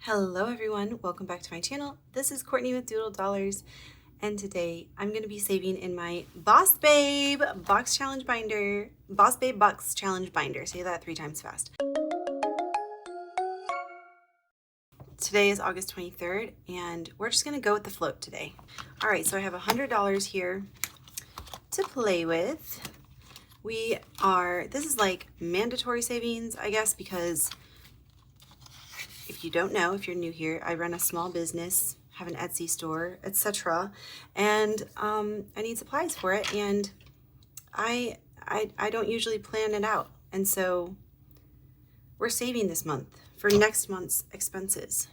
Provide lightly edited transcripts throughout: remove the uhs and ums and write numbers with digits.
Hello everyone, welcome back to my channel. This is Courtney with Doodle Dollars, and today I'm going to be saving in my Boss Babe Box Challenge Binder. Boss Babe Box Challenge Binder. Say that 3 times fast. Today is August 23rd, and we're just going to go with the float today. All right, so I have $100 here to play with. This is like mandatory savings, I guess, because if you don't know, if you're new here, I run a small business, have an Etsy store, etc. And I need supplies for it, and I don't usually plan it out. And so we're saving this month for next month's expenses.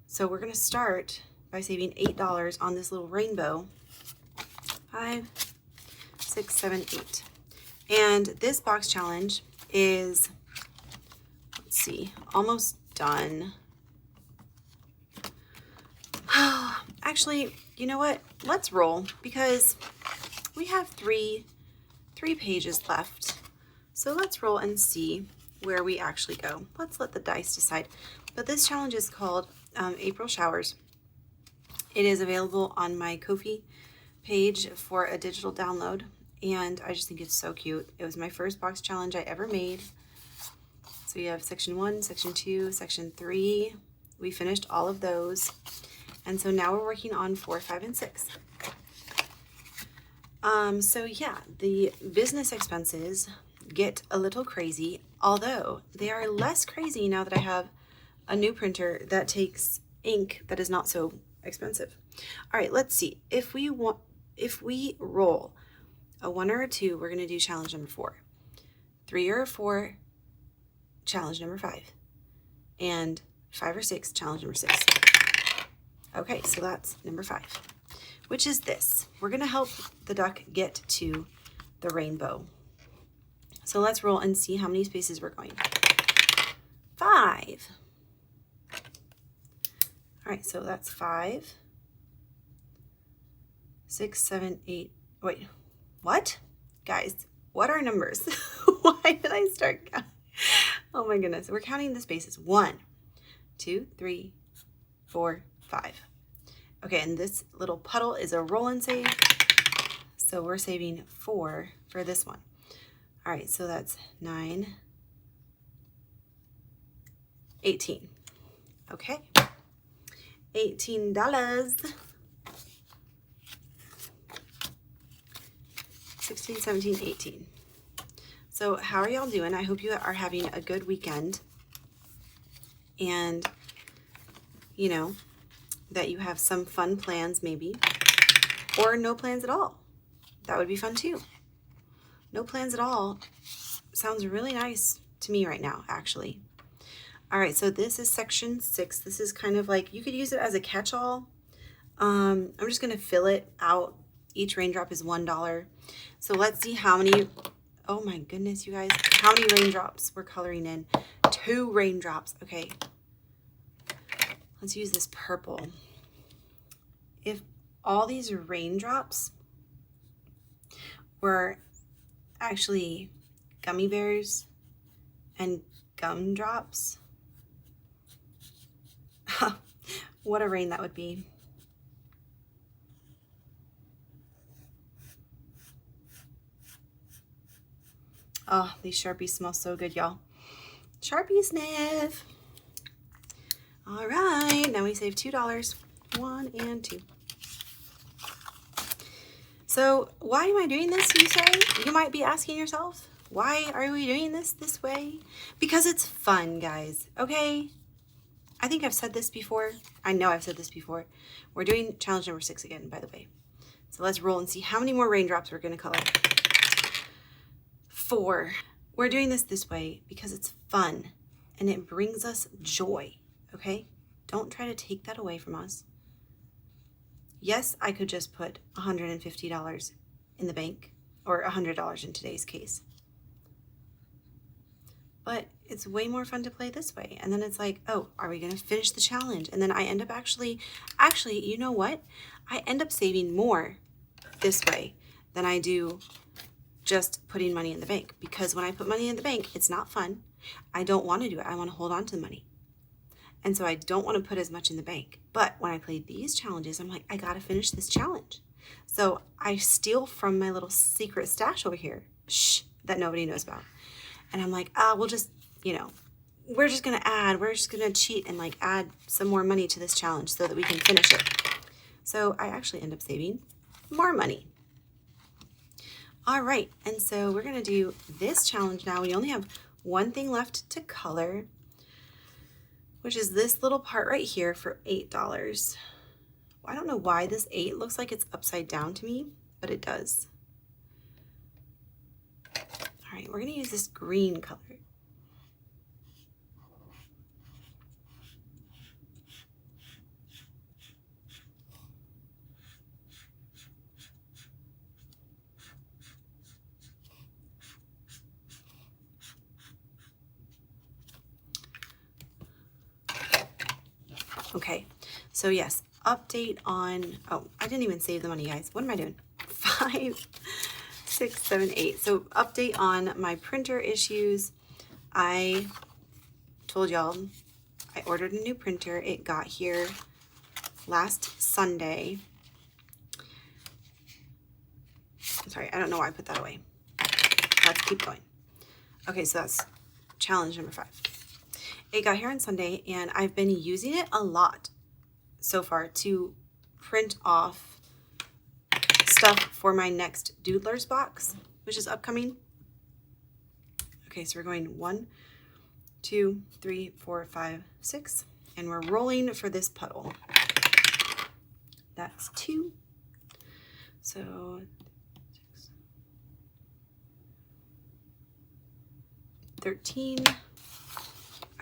So we're gonna start by saving $8 on this little rainbow. 5, 6, 7, 8. And this box challenge is, let's see, almost done. Actually, you know what? Let's roll, because we have three pages left. So let's roll and see where we actually go. Let's let the dice decide. But this challenge is called April Showers. It is available on my Ko-fi page for a digital download, and I just think it's so cute. It was my first box challenge I ever made. So you have section 1, section 2, section 3. We finished all of those. And so now we're working on 4, 5, and 6. So yeah, the business expenses get a little crazy, although they are less crazy now that I have a new printer that takes ink that is not so expensive. All right, let's see. If we roll a 1 or a 2, we're gonna do challenge number 4. 3 or a 4, challenge number 5, and 5 or 6, challenge number 6. Okay, so that's number 5, which is this. We're gonna help the duck get to the rainbow. So let's roll and see how many spaces we're going. 5. All right, so that's 5, 6, 7, 8. Wait, what? Guys, what are numbers? Why did I start counting? Oh my goodness, we're counting the spaces. 1, 2, 3, 4, 5. Okay, and this little puddle is a roll and save. So we're saving 4 for this one. All right, so that's 9, 18. Okay, $18. 16, 17, 18. So how are y'all doing? I hope you are having a good weekend, and you know, that you have some fun plans maybe, or no plans at all. That would be fun too. No plans at all sounds really nice to me right now, actually. All right, so this is section 6. This is kind of like, you could use it as a catch-all. I'm just gonna fill it out. Each raindrop is $1. So let's see how many, oh my goodness, you guys, how many raindrops we're coloring in. 2 raindrops. Okay, let's use this purple. If all these raindrops were actually gummy bears and gumdrops, what a rain that would be. Oh, these Sharpies smell so good, y'all. Sharpie sniff. All right, now we save $2. 1 and 2. So why am I doing this, you say? You might be asking yourself, why are we doing this way? Because it's fun, guys, okay? I think I've said this before. I know I've said this before. We're doing challenge number 6 again, by the way. So let's roll and see how many more raindrops we're gonna color. 4. We're doing this way because it's fun and it brings us joy, okay? Don't try to take that away from us. Yes, I could just put $150 in the bank, or $100 in today's case. But it's way more fun to play this way. And then it's like, oh, are we gonna finish the challenge? And then I end up actually, you know what? I end up saving more this way than I do just putting money in the bank, because when I put money in the bank, it's not fun. I don't want to do it. I want to hold on to the money. And so I don't want to put as much in the bank. But when I played these challenges, I'm like, I got to finish this challenge. So I steal from my little secret stash over here, that nobody knows about. And I'm like, we'll just, we're just going to cheat and like add some more money to this challenge so that we can finish it. So I actually end up saving more money. All right, and so we're going to do this challenge now. We only have one thing left to color, which is this little part right here for $8. I don't know why this 8 looks like it's upside down to me, but it does. All right, we're going to use this green color. Okay, so yes, update on, I didn't even save the money, guys. What am I doing? 5, 6, 7, 8. So update on my printer issues. I told y'all I ordered a new printer. It got here last Sunday. I'm sorry, I don't know why I put that away. Let's keep going. Okay, so that's challenge number 5. It got here on Sunday, and I've been using it a lot so far to print off stuff for my next Doodlers box, which is upcoming. Okay, so we're going 1, 2, 3, 4, 5, 6, and we're rolling for this puddle. That's 2. So 6, 13.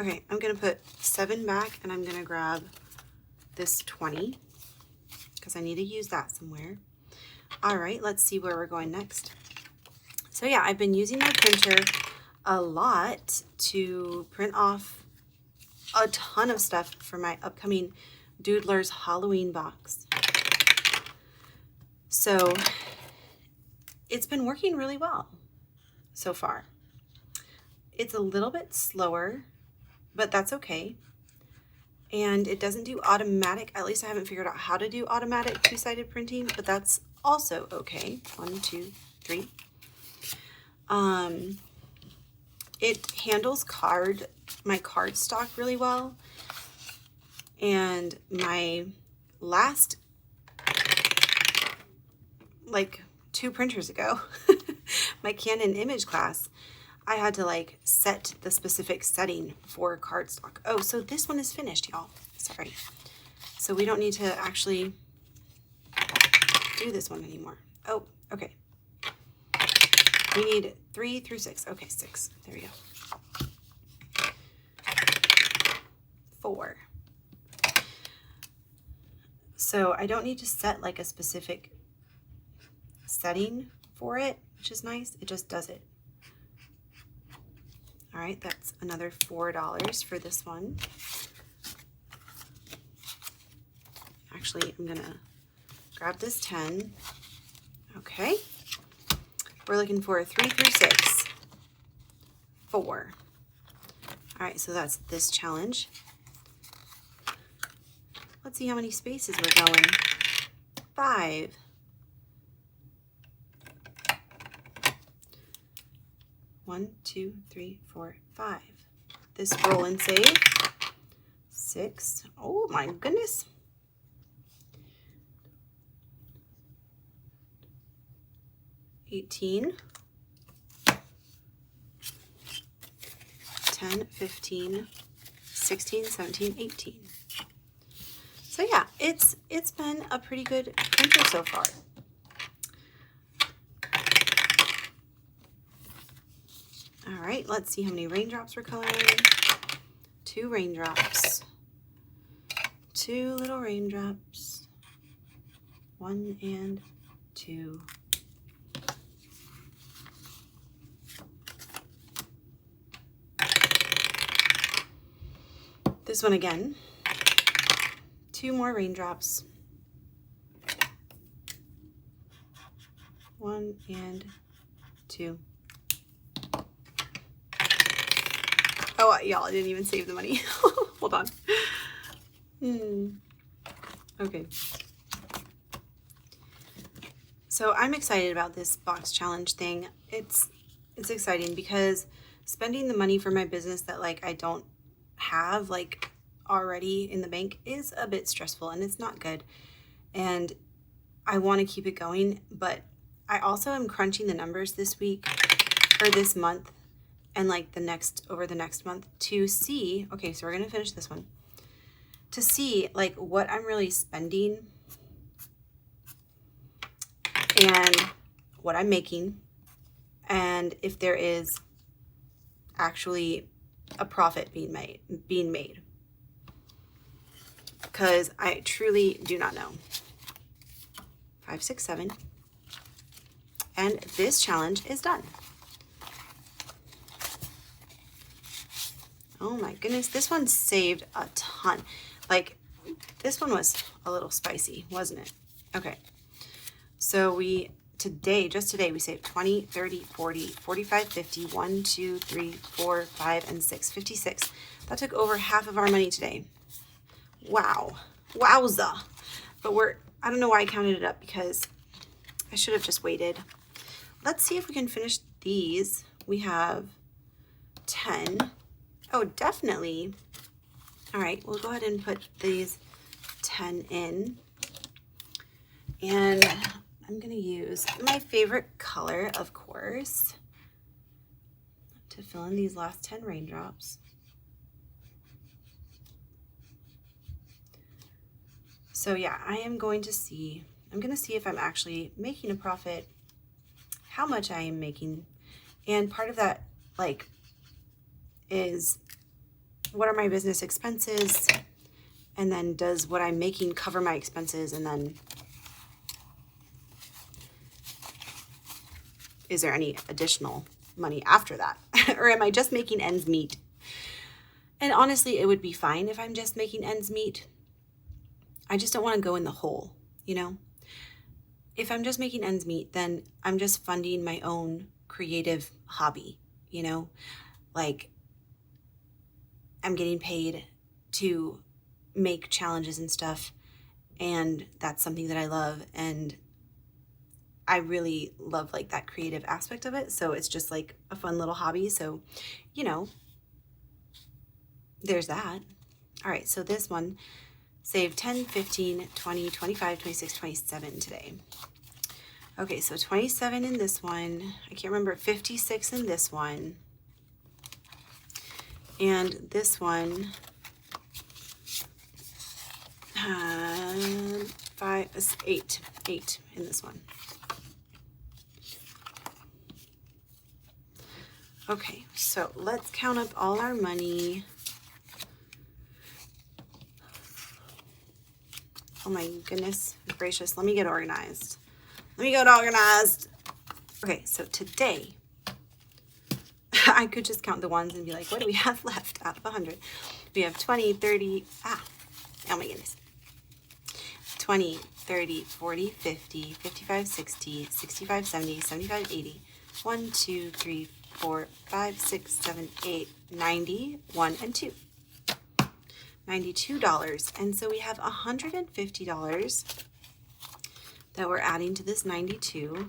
Okay, I'm gonna put 7 back, and I'm gonna grab this 20 because I need to use that somewhere. All right, let's see where we're going next. So yeah, I've been using my printer a lot to print off a ton of stuff for my upcoming Doodlers Halloween box. So it's been working really well so far. It's a little bit slower, but that's okay. And it doesn't do automatic, at least I haven't figured out how to do automatic two-sided printing, but that's also okay. 1, 2, 3. It handles my card stock really well. And my last, like 2 printers ago, my Canon image class, I had to like set the specific setting for cardstock. Oh, so this one is finished, y'all. Sorry. So we don't need to actually do this one anymore. Oh, okay. We need 3 through 6. Okay, 6. There we go. 4. So I don't need to set like a specific setting for it, which is nice. It just does it. All right, that's another $4 for this one. Actually, I'm gonna grab this 10. Okay. We're looking for 3 through 6. 4. All right, so that's this challenge. Let's see how many spaces we're going. 5. 1, 2, 3, 4, 5. This roll and save. 6. Oh my goodness. 18. 10, 15, 16, 17, 18. So yeah, it's been a pretty good printer so far. All right, let's see how many raindrops we're coloring. 2 raindrops. 2 little raindrops. 1 and 2. This one again. 2 more raindrops. 1 and 2. Oh, y'all, I didn't even save the money. Hold on. Okay. So I'm excited about this box challenge thing. It's exciting because spending the money for my business that like I don't have like already in the bank is a bit stressful and it's not good. And I want to keep it going, but I also am crunching the numbers this week or this month and like over the next month to see, okay, so we're going to finish this one, to see like what I'm really spending and what I'm making, and if there is actually a profit being made. Because I truly do not know. 5, 6, 7. And this challenge is done. Oh my goodness, this one saved a ton. Like, this one was a little spicy, wasn't it? Okay. So just today, we saved 20, 30, 40, 45, 50, 1, 2, 3, 4, 5, and 6, 56. That took over half of our money today. Wow. Wowza. But I don't know why I counted it up because I should have just waited. Let's see if we can finish these. We have 10. Oh, definitely. All right, we'll go ahead and put these 10 in. And I'm going to use my favorite color, of course, to fill in these last 10 raindrops. So yeah, I'm going to see if I'm actually making a profit, how much I am making. And part of that, like, is what are my business expenses? And then does what I'm making cover my expenses? And then is there any additional money after that? Or am I just making ends meet? And honestly, it would be fine if I'm just making ends meet. I just don't want to go in the hole, you know? If I'm just making ends meet, then I'm just funding my own creative hobby, you know? Like, I'm getting paid to make challenges and stuff, and that's something that I love, and I really love like that creative aspect of it. So it's just like a fun little hobby. So, you know, there's that. All right, so this one saved 10, 15, 20, 25, 26, 27 today. Okay, so 27 in this one. I can't remember, 56 in this one. And this one, 8 in this one. Okay, so let's count up all our money. Oh my goodness gracious, let me get organized. Okay, so today, I could just count the ones and be like, what do we have left out of 100? We have 20, 30, oh my goodness. 20, 30, 40, 50, 55, 60, 65, 70, 75, 80. 1, 2, 3, 4, 5, 6, 7, 8, 90, 1 and 2. $92. And so we have $150 that we're adding to this 92.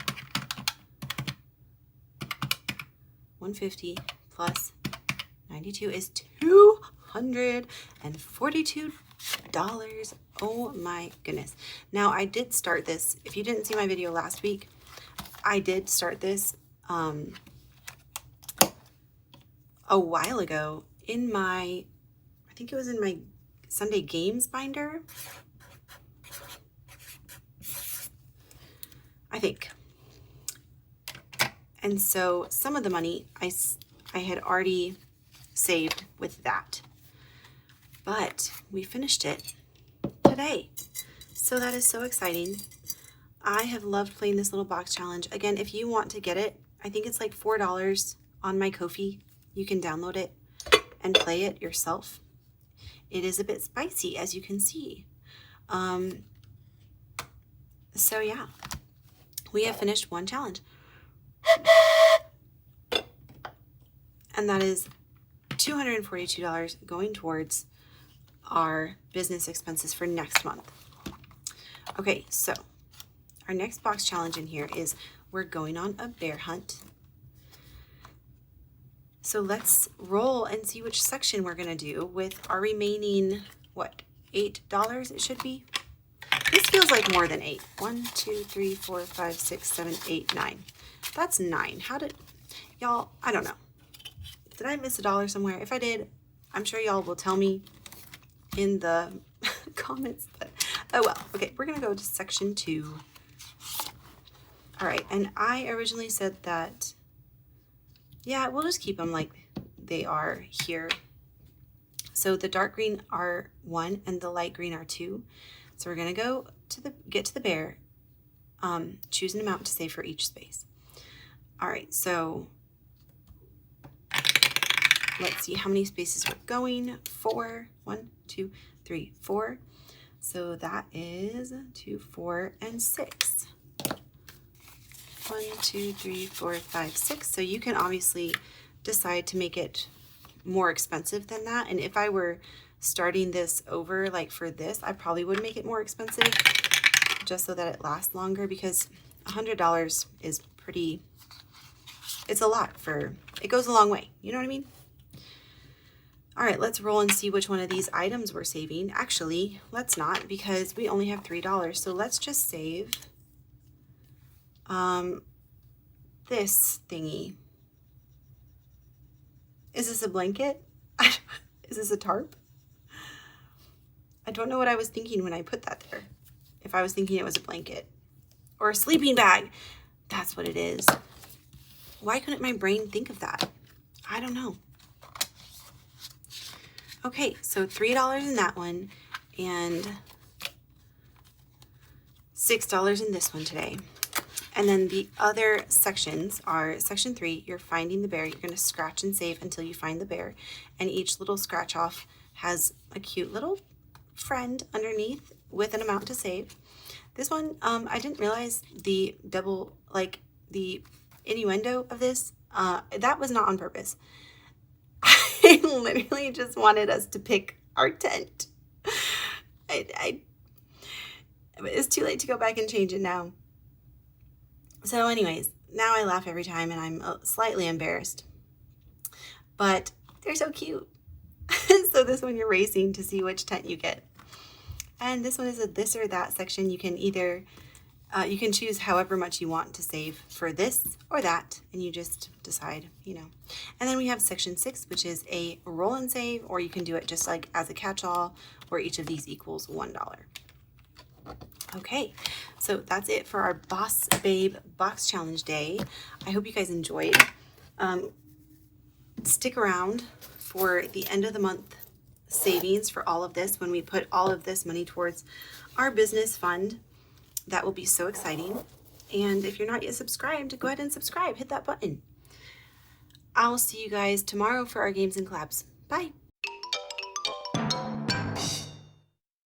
150 plus 92 is $242. Oh my goodness. Now I did start this. If you didn't see my video last week, I did start this a while ago in my, I think it was in my Sunday Games binder. I think. And so some of the money I had already saved with that. But we finished it today. So that is so exciting. I have loved playing this little box challenge. Again, if you want to get it, I think it's like $4 on my Ko-fi. You can download it and play it yourself. It is a bit spicy, as you can see. So yeah, we have finished one challenge. And that is $242 going towards our business expenses for next month. Okay, so our next box challenge in here is we're going on a bear hunt. So let's roll and see which section we're gonna do with our remaining, what, $8 it should be? This feels like more than 8. 1, 2, 3, 4, 5, 6, 7, 8, 9. That's 9. How did, y'all, I don't know. Did I miss $1 somewhere? If I did, I'm sure y'all will tell me in the comments, but oh well. Okay, we're gonna go to section 2. All right, and I originally said that, yeah, we'll just keep them like they are here. So the dark green are 1 and the light green are 2. So we're gonna go to get to the bear, choose an amount to save for each space. All right, so let's see how many spaces we're going. 4, 1, 2, 3, 4. So that is 2, 4, and 6. 1, 2, 3, 4, 5, 6. So you can obviously decide to make it more expensive than that. And if I were starting this over, like for this, I probably would make it more expensive just so that it lasts longer, because $100 is pretty, it's a lot for, it goes a long way. You know what I mean? All right, let's roll and see which one of these items we're saving. Actually, let's not, because we only have $3. So let's just save this thingy. Is this a blanket? Is this a tarp? I don't know what I was thinking when I put that there. If I was thinking it was a blanket or a sleeping bag. That's what it is. Why couldn't my brain think of that? I don't know. Okay, so $3 in that one and $6 in this one today. And then the other sections are section 3, you're finding the bear. You're gonna scratch and save until you find the bear. And each little scratch off has a cute little friend underneath with an amount to save. This one, I didn't realize the double, like the innuendo of this, that was not on purpose. I literally just wanted us to pick our tent. It's too late to go back and change it now. So anyways, now I laugh every time and I'm slightly embarrassed, but they're so cute. So this one you're racing to see which tent you get. And this one is a this or that section. You can either, you can choose however much you want to save for this or that, and you just decide, you know. And then we have section 6, which is a roll and save, or you can do it just like as a catch-all, where each of these equals $1. Okay, so that's it for our Boss Babe Box Challenge Day. I hope you guys enjoyed. Stick around for the end of the month savings for all of this when we put all of this money towards our business fund. That will be so exciting. And if you're not yet subscribed, go ahead and subscribe. Hit that button. I'll see you guys tomorrow for our games and collabs. Bye.